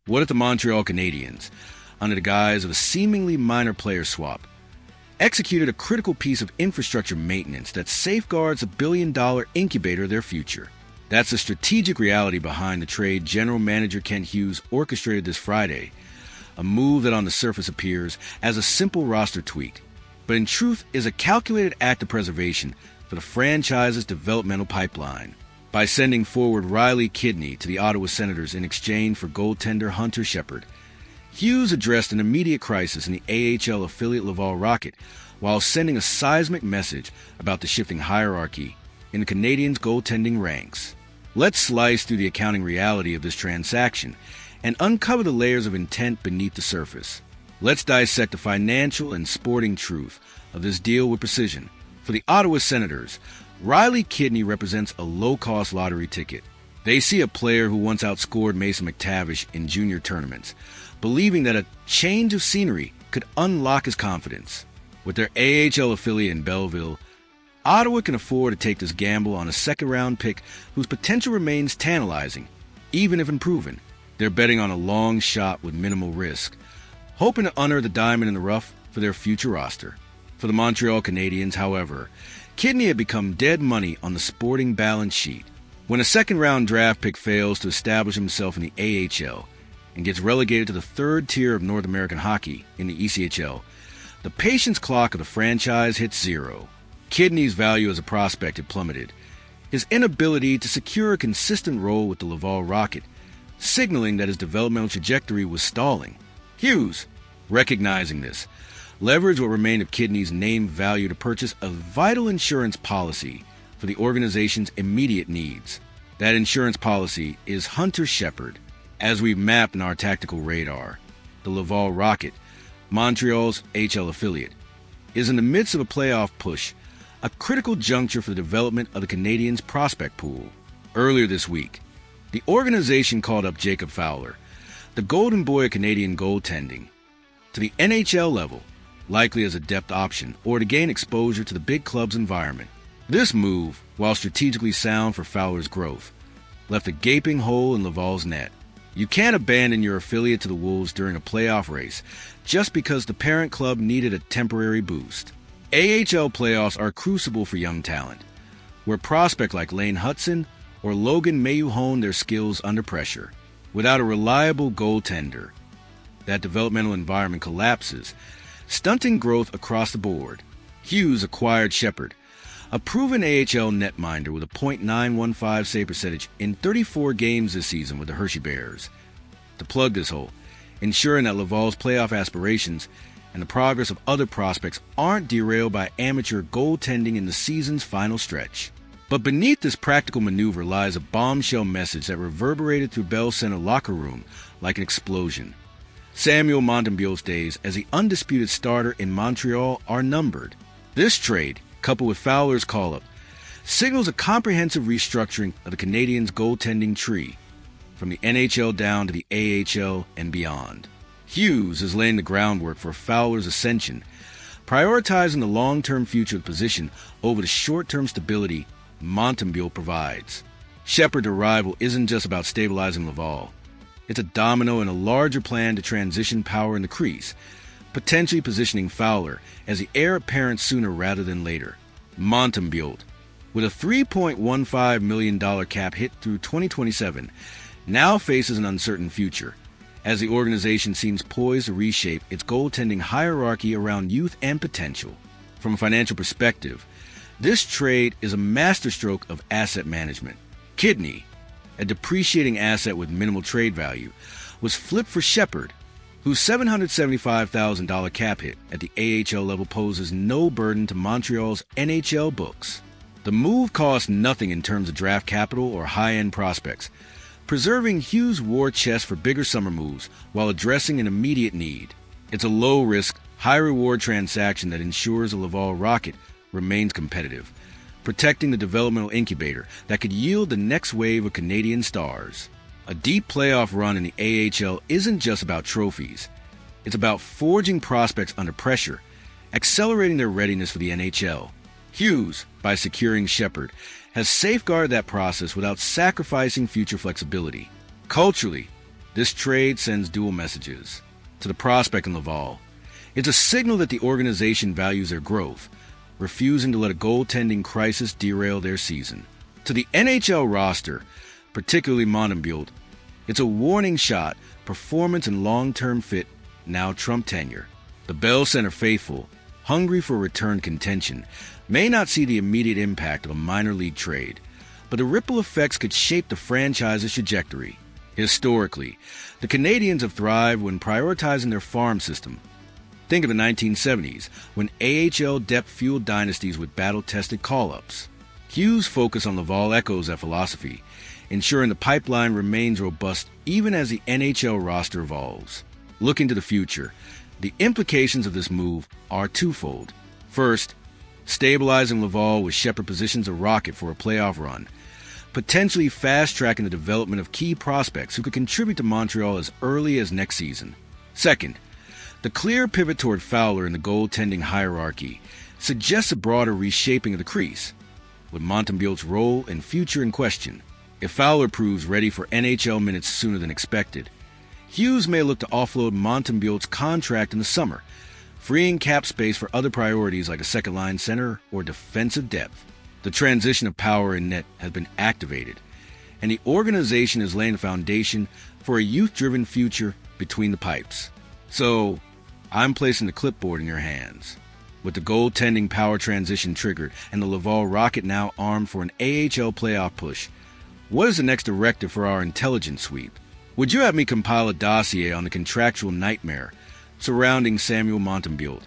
What if the Montreal Canadiens, under the guise of a seemingly minor player swap, executed a critical piece of infrastructure maintenance that safeguards a billion-dollar incubator of their future? That's the strategic reality behind the trade General Manager Kent Hughes orchestrated this Friday, a move that on the surface appears as a simple roster tweak, but in truth is a calculated act of preservation for the franchise's developmental pipeline. By sending forward Riley Kidney to the Ottawa Senators in exchange for goaltender Hunter Shepard, Hughes addressed an immediate crisis in the AHL affiliate Laval Rocket while sending a seismic message about the shifting hierarchy in the Canadiens' goaltending ranks. Let's slice through the accounting reality of this transaction and uncover the layers of intent beneath the surface. Let's dissect the financial and sporting truth of this deal with precision. For the Ottawa Senators, Riley Kidney represents a low-cost lottery ticket. They see a player who once outscored Mason McTavish in junior tournaments, believing that a change of scenery could unlock his confidence. With their AHL affiliate in Belleville, Ottawa can afford to take this gamble on a second-round pick whose potential remains tantalizing, even if unproven. They're betting on a long shot with minimal risk, hoping to unearth the diamond in the rough for their future roster. For the Montreal Canadiens, however, Kidney had become dead money on the sporting balance sheet. When a second-round draft pick fails to establish himself in the AHL and gets relegated to the third tier of North American hockey in the ECHL, the patience clock of the franchise hits zero. Kidney's value as a prospect had plummeted, his inability to secure a consistent role with the Laval Rocket, signaling that his developmental trajectory was stalling. Hughes, recognizing this, leveraged what remained of Kidney's name value to purchase a vital insurance policy for the organization's immediate needs. That insurance policy is Hunter Shepard. As we've mapped in our tactical radar, the Laval Rocket, Montreal's HL affiliate, is in the midst of a playoff push, a critical juncture for the development of the Canadiens' prospect pool. Earlier this week, the organization called up Jacob Fowler, the golden boy of Canadian goaltending, to the NHL level, likely as a depth option or to gain exposure to the big club's environment. This move, while strategically sound for Fowler's growth, left a gaping hole in Laval's net. You can't abandon your affiliate to the Wolves during a playoff race just because the parent club needed a temporary boost. AHL playoffs are a crucible for young talent, where prospects like Lane Hudson or Logan Mayu hone their skills under pressure. Without a reliable goaltender, that developmental environment collapses, stunting growth across the board. Hughes acquired Shepard, a proven AHL netminder with a .915 save percentage in 34 games this season with the Hershey Bears, to plug this hole, ensuring that Laval's playoff aspirations and the progress of other prospects aren't derailed by amateur goaltending in the season's final stretch. But beneath this practical maneuver lies a bombshell message that reverberated through Bell Center locker room like an explosion. Samuel Montembeault's days as the undisputed starter in Montreal are numbered. This trade, coupled with Fowler's call-up, signals a comprehensive restructuring of the Canadiens' goaltending tree, from the NHL down to the AHL and beyond. Hughes is laying the groundwork for Fowler's ascension, prioritizing the long-term future of the position over the short-term stability Montembeault provides. Shepard's arrival isn't just about stabilizing Laval. It's a domino in a larger plan to transition power in the crease, potentially positioning Fowler as the heir apparent sooner rather than later. Montembeault, with a $3.15 million cap hit through 2027, now faces an uncertain future, as the organization seems poised to reshape its goaltending hierarchy around youth and potential. From a financial perspective, this trade is a masterstroke of asset management. Kidney, a depreciating asset with minimal trade value, was flipped for Shepard, whose $775,000 cap hit at the AHL level poses no burden to Montreal's NHL books. The move cost nothing in terms of draft capital or high-end prospects, preserving Hughes' war chest for bigger summer moves while addressing an immediate need. It's a low-risk, high-reward transaction that ensures the Laval Rocket remains competitive, protecting the developmental incubator that could yield the next wave of Canadian stars. A deep playoff run in the AHL isn't just about trophies. It's about forging prospects under pressure, accelerating their readiness for the NHL. Hughes, by securing Shepard, has safeguarded that process without sacrificing future flexibility. Culturally, This trade sends dual messages. To the prospect in Laval, it's a signal that the organization values their growth, refusing to let a goaltending crisis derail their season. To the NHL roster, particularly Montreal, it's a warning shot. Performance and long-term fit now trump tenure. The Bell Center faithful, hungry for return contention, may not see the immediate impact of a minor league trade, but the ripple effects could shape the franchise's trajectory. Historically, the Canadiens have thrived when prioritizing their farm system. Think of the 1970s, when AHL depth fueled dynasties with battle-tested call-ups. Hughes' focus on Laval echoes that philosophy, ensuring the pipeline remains robust even as the NHL roster evolves. Looking to the future, the implications of this move are twofold. First, stabilizing Laval with Shepard positions a rocket for a playoff run, potentially fast-tracking the development of key prospects who could contribute to Montreal as early as next season. Second, the clear pivot toward Fowler in the goaltending hierarchy suggests a broader reshaping of the crease, with Montreal's role and future in question. If Fowler proves ready for NHL minutes sooner than expected, Hughes may look to offload Montreal's contract in the summer, freeing cap space for other priorities like a second-line center or defensive depth. The transition of power in net has been activated, and the organization is laying the foundation for a youth-driven future between the pipes. So, I'm placing the clipboard in your hands. With the goaltending power transition triggered and the Laval Rocket now armed for an AHL playoff push, what is the next directive for our intelligence sweep? Would you have me compile a dossier on the contractual nightmare surrounding Samuel Montembeault,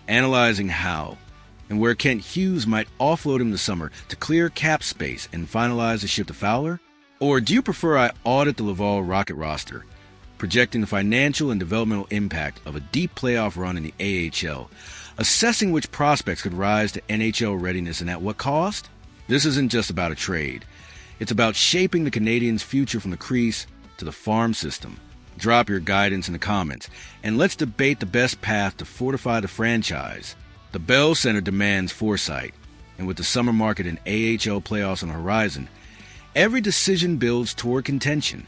analyzing how and where Kent Hughes might offload him this summer to clear cap space and finalize the ship to Fowler? Or do you prefer I audit the Laval Rocket roster, projecting the financial and developmental impact of a deep playoff run in the AHL, assessing which prospects could rise to NHL readiness and at what cost? This isn't just about a trade. It's about shaping the Canadiens' future from the crease to the farm system. Drop your guidance in the comments, and let's debate the best path to fortify the franchise. The Bell Center demands foresight, and with the summer market and AHL playoffs on the horizon, every decision builds toward contention.